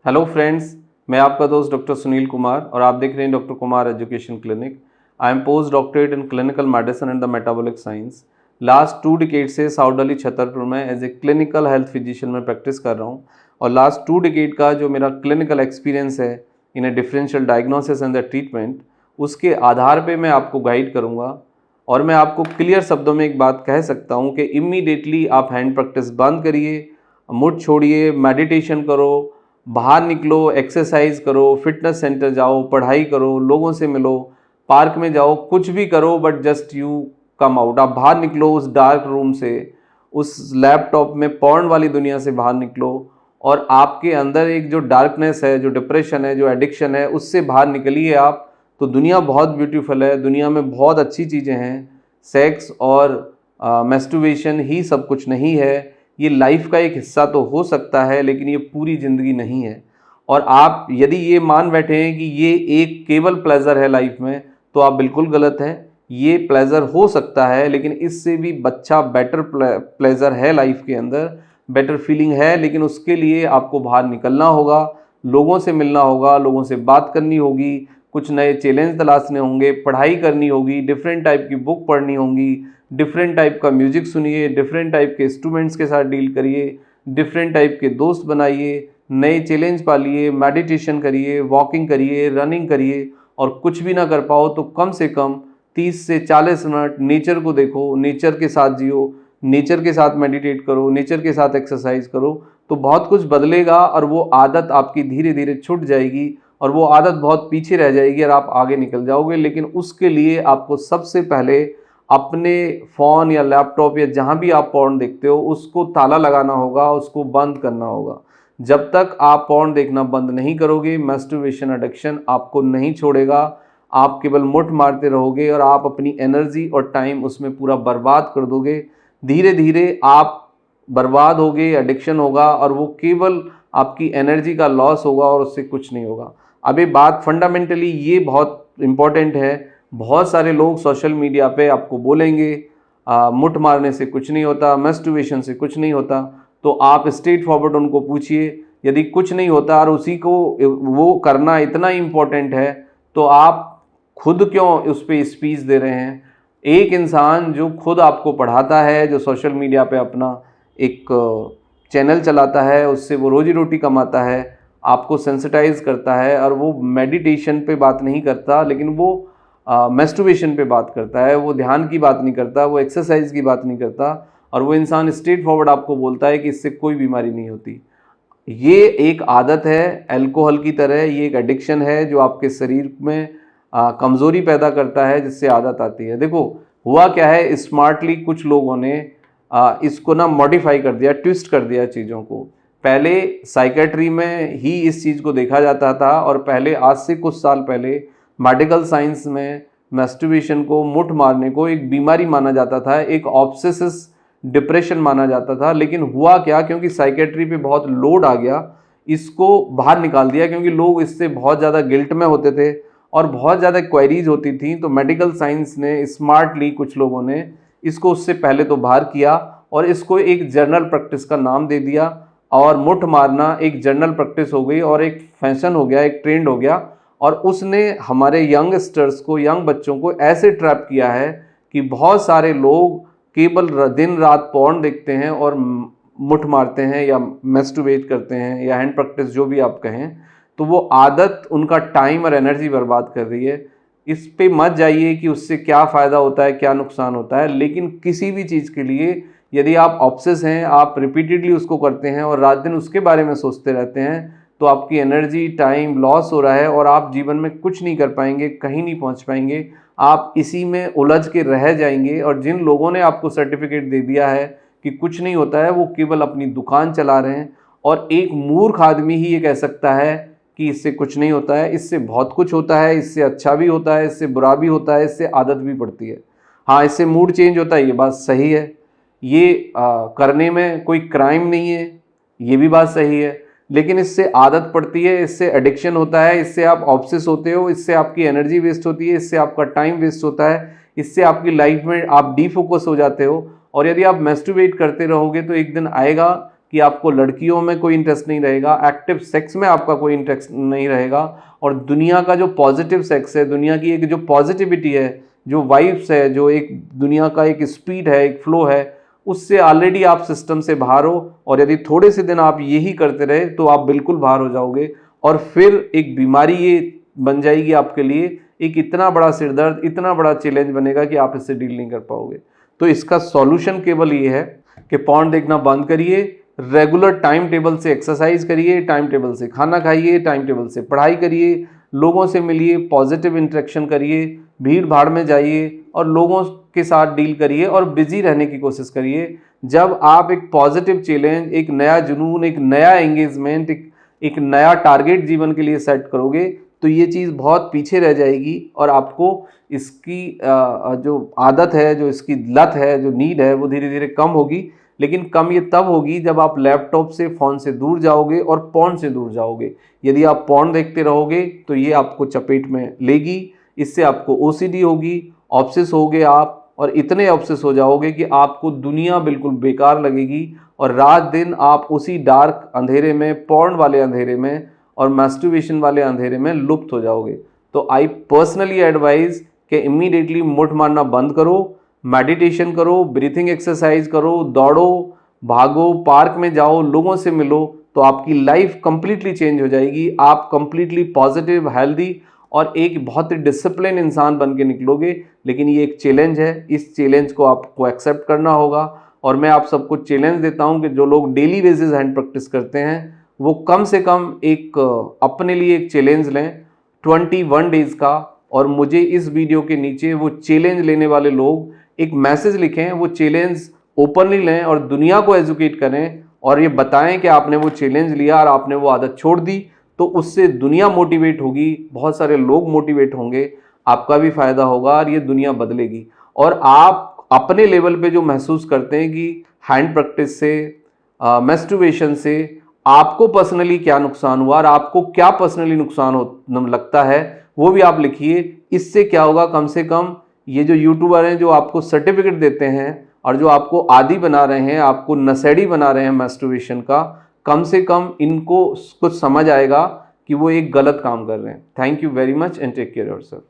Hello friends, मैं आपका दोस्त डॉक्टर सुनील कुमार और आप देख रहे हैं doctor Kumar education clinic. I am post doctorate in clinical medicine and the metabolic science. Last 2 decade से साउथ दिल्ली छतरपुर में as a clinical health physician में प्रैक्टिस कर रहा हूँ और लास्ट 2 डिकेड का जो मेरा क्लिनिकल एक्सपीरियंस है in a differential diagnosis and the treatment, उसके आधार पे मैं आपको गाइड करूँगा। और मैं आपको क्लियर शब्दों में एक बात कह सकता हूँ कि इमीडिएटली आप हैंड प्रैक्टिस बंद करिए, मुड छोड़िए, मेडिटेशन करो, बाहर निकलो, एक्सरसाइज करो, फिटनेस सेंटर जाओ, पढ़ाई करो, लोगों से मिलो, पार्क में जाओ, कुछ भी करो, but just you come out. आप बाहर निकलो उस डार्क रूम से, उस लैपटॉप में पॉर्न वाली दुनिया से बाहर निकलो और आपके अंदर एक जो डार्कनेस है, जो डिप्रेशन है, जो एडिक्शन है, उससे बाहर निकलिए आप। तो दुनिया बहुत ब्यूटीफुल है, दुनिया में बहुत अच्छी चीज़ें हैं। सेक्स और मैस्टरबेशन ही सब कुछ नहीं है। ये लाइफ का एक हिस्सा तो हो सकता है, लेकिन ये पूरी ज़िंदगी नहीं है। और आप यदि ये मान बैठे हैं कि ये एक केवल प्लेजर है लाइफ में, तो आप बिल्कुल गलत हैं। ये प्लेजर हो सकता है, लेकिन इससे भी अच्छा बेटर प्लेजर है लाइफ के अंदर, बेटर फीलिंग है। लेकिन उसके लिए आपको बाहर निकलना होगा, लोगों से मिलना होगा, लोगों से बात करनी होगी, कुछ नए चैलेंज तलाशने होंगे, पढ़ाई करनी होगी, डिफरेंट टाइप की बुक पढ़नी होंगी, डिफरेंट टाइप का म्यूजिक सुनिए, डिफरेंट टाइप के इंस्ट्रूमेंट्स के साथ डील करिए, डिफरेंट टाइप के दोस्त बनाइए, नए चैलेंज पालिए, मेडिटेशन करिए, वॉकिंग करिए, रनिंग करिए। और कुछ भी ना कर पाओ तो कम से कम 30 से 40 मिनट नेचर को देखो, नेचर के साथ जियो, नेचर के साथ मेडिटेट करो, नेचर के साथ एक्सरसाइज करो, तो बहुत कुछ बदलेगा और वो आदत आपकी धीरे धीरे छूट जाएगी और वो आदत बहुत पीछे रह जाएगी और आप आगे निकल जाओगे। लेकिन उसके लिए आपको सबसे पहले अपने फ़ोन या लैपटॉप या जहाँ भी आप पॉर्न देखते हो उसको ताला लगाना होगा, उसको बंद करना होगा। जब तक आप पॉर्न देखना बंद नहीं करोगे, मैस्टरबेशन एडिक्शन आपको नहीं छोड़ेगा। आप केवल मुठ मारते रहोगे और आप अपनी एनर्जी और टाइम उसमें पूरा बर्बाद कर दोगे। धीरे धीरे आप बर्बाद होगे, एडिक्शन होगा और वो केवल आपकी एनर्जी का लॉस होगा और उससे कुछ नहीं होगा। अब ये बात फंडामेंटली ये बहुत इम्पॉर्टेंट है। बहुत सारे लोग सोशल मीडिया पे आपको बोलेंगे मुठ मारने से कुछ नहीं होता, मैस्टरबेशन से कुछ नहीं होता। तो आप स्ट्रेट फॉरवर्ड उनको पूछिए, यदि कुछ नहीं होता और उसी को वो करना इतना इम्पोर्टेंट है, तो आप खुद क्यों उस पर स्पीच दे रहे हैं? एक इंसान जो खुद आपको पढ़ाता है, जो सोशल मीडिया पे अपना एक चैनल चलाता है, उससे वो रोजी रोटी कमाता है, आपको सेंसिटाइज करता है और वो मेडिटेशन पे बात नहीं करता, लेकिन वो मैस्टरबेशन पे बात करता है, वो ध्यान की बात नहीं करता, वो एक्सरसाइज की बात नहीं करता और वो इंसान स्ट्रेट फॉरवर्ड आपको बोलता है कि इससे कोई बीमारी नहीं होती। ये एक आदत है अल्कोहल की तरह, ये एक एडिक्शन है जो आपके शरीर में कमज़ोरी पैदा करता है, जिससे आदत आती है। देखो हुआ क्या है, स्मार्टली कुछ लोगों ने इसको ना मॉडिफाई कर दिया, ट्विस्ट कर दिया चीज़ों को। पहले साइकेट्री में ही इस चीज़ को देखा जाता था और पहले आज से कुछ साल पहले मेडिकल साइंस में मैस्टरबेशन को, मुठ मारने को एक बीमारी माना जाता था, एक ऑब्सेसिव डिप्रेशन माना जाता था। लेकिन हुआ क्या, क्योंकि साइकेट्री पे बहुत लोड आ गया, इसको बाहर निकाल दिया, क्योंकि लोग इससे बहुत ज़्यादा गिल्ट में होते थे और बहुत ज़्यादा क्वेरीज होती थी। तो मेडिकल साइंस ने स्मार्टली, कुछ लोगों ने इसको उससे पहले तो बाहर किया और इसको एक जर्नल प्रैक्टिस का नाम दे दिया और मुठ मारना एक जर्नल प्रैक्टिस हो गई और एक फैशन हो गया, एक ट्रेंड हो गया। और उसने हमारे यंगस्टर्स को, यंग बच्चों को ऐसे ट्रैप किया है कि बहुत सारे लोग केवल दिन रात पॉर्न देखते हैं और मुठ मारते हैं या मैस्टरबेट करते हैं या हैंड प्रैक्टिस जो भी आप कहें। तो वो आदत उनका टाइम और एनर्जी बर्बाद कर रही है। इस पे मत जाइए कि उससे क्या फ़ायदा होता है, क्या नुकसान होता है। लेकिन किसी भी चीज़ के लिए यदि आप ऑब्सेस हैं, आप रिपीटेडली उसको करते हैं और रात दिन उसके बारे में सोचते रहते हैं, तो आपकी एनर्जी, टाइम लॉस हो रहा है और आप जीवन में कुछ नहीं कर पाएंगे, कहीं नहीं पहुंच पाएंगे। आप इसी में उलझ के रह जाएंगे। और जिन लोगों ने आपको सर्टिफिकेट दे दिया है कि कुछ नहीं होता है, वो केवल अपनी दुकान चला रहे हैं। और एक मूर्ख आदमी ही ये कह सकता है कि इससे कुछ नहीं होता है। इससे बहुत कुछ होता है, इससे अच्छा भी होता है, इससे बुरा भी होता है, इससे आदत भी पड़ती है। हाँ, इससे मूड चेंज होता है, ये बात सही है। ये करने में कोई क्राइम नहीं है, ये भी बात सही है। लेकिन इससे आदत पड़ती है, इससे एडिक्शन होता है, इससे आप ऑब्सेस होते हो, इससे आपकी एनर्जी वेस्ट होती है, इससे आपका टाइम वेस्ट होता है, इससे आपकी लाइफ में आप डीफोकस हो जाते हो। और यदि आप मैस्टरबेट करते रहोगे तो एक दिन आएगा कि आपको लड़कियों में कोई इंटरेस्ट नहीं रहेगा, एक्टिव सेक्स में आपका कोई इंटरेस्ट नहीं रहेगा, और दुनिया का जो पॉजिटिव सेक्स है, दुनिया की एक जो पॉजिटिविटी है, जो वाइब्स है, जो एक दुनिया का एक स्पीड है, एक फ्लो है, उससे ऑलरेडी आप सिस्टम से बाहर हो। और यदि थोड़े से दिन आप यही करते रहे तो आप बिल्कुल बाहर हो जाओगे, और फिर एक बीमारी ये बन जाएगी आपके लिए, एक इतना बड़ा सिरदर्द, इतना बड़ा चैलेंज बनेगा कि आप इससे डील नहीं कर पाओगे। तो इसका सॉल्यूशन केवल ये है कि पॉर्न देखना बंद करिए, रेगुलर टाइम टेबल से एक्सरसाइज करिए, टाइम टेबल से खाना खाइए, टाइम टेबल से पढ़ाई करिए, लोगों से मिलिए, पॉजिटिव इंटरेक्शन करिए, भीड़ भाड़ में जाइए और लोगों के साथ डील करिए और बिजी रहने की कोशिश करिए। जब आप एक पॉजिटिव चैलेंज, एक नया जुनून, एक नया एंगेजमेंट, एक नया टारगेट जीवन के लिए सेट करोगे तो ये चीज़ बहुत पीछे रह जाएगी, और आपको इसकी जो आदत है, जो इसकी लत है, जो नीड है, वो धीरे धीरे कम होगी। लेकिन कम ये तब होगी जब आप लैपटॉप से, फ़ोन से दूर जाओगे और पॉर्न से दूर जाओगे। यदि आप पॉर्न देखते रहोगे तो ये आपको चपेट में लेगी, इससे आपको ओसीडी होगी, ऑब्सेस होगे आप, और इतने ऑब्सेस हो जाओगे कि आपको दुनिया बिल्कुल बेकार लगेगी, और रात दिन आप उसी डार्क अंधेरे में, पॉर्न वाले अंधेरे में और मैस्टरबेशन वाले अंधेरे में लुप्त हो जाओगे। तो आई पर्सनली एडवाइज कि इमीडिएटली मुठ मारना बंद करो, मेडिटेशन करो, ब्रीथिंग एक्सरसाइज करो, दौड़ो, भागो, पार्क में जाओ, लोगों से मिलो, तो आपकी लाइफ कंप्लीटली चेंज हो जाएगी। आप कंप्लीटली पॉजिटिव, हेल्दी और एक बहुत ही डिसिप्लिन इंसान बन के निकलोगे। लेकिन ये एक चैलेंज है, इस चैलेंज को आपको एक्सेप्ट करना होगा। और मैं आप सबको चैलेंज देता हूं कि जो लोग डेली बेसिस हैंड प्रैक्टिस करते हैं वो कम से कम एक अपने लिए एक चैलेंज लें 21 डेज का, और मुझे इस वीडियो के नीचे वो चैलेंज लेने वाले लोग एक मैसेज लिखें, वो चैलेंज ओपनली लें और दुनिया को एजुकेट करें और ये बताएं कि आपने वो चैलेंज लिया और आपने वो आदत छोड़ दी। तो उससे दुनिया मोटिवेट होगी, बहुत सारे लोग मोटिवेट होंगे, आपका भी फायदा होगा और ये दुनिया बदलेगी। और आप अपने लेवल पे जो महसूस करते हैं कि हैंड प्रैक्टिस से, मैस्टरबेशन से आपको पर्सनली क्या नुकसान हुआ और आपको क्या पर्सनली नुकसान लगता है, वो भी आप लिखिए। इससे क्या होगा, कम से कम ये जो यूट्यूबर हैं जो आपको सर्टिफिकेट देते हैं और जो आपको आदी बना रहे हैं, आपको नशेड़ी बना रहे हैं मैस्टरबेशन का, कम से कम इनको कुछ समझ आएगा कि वो एक गलत काम कर रहे हैं। Thank you very much and take care yourself.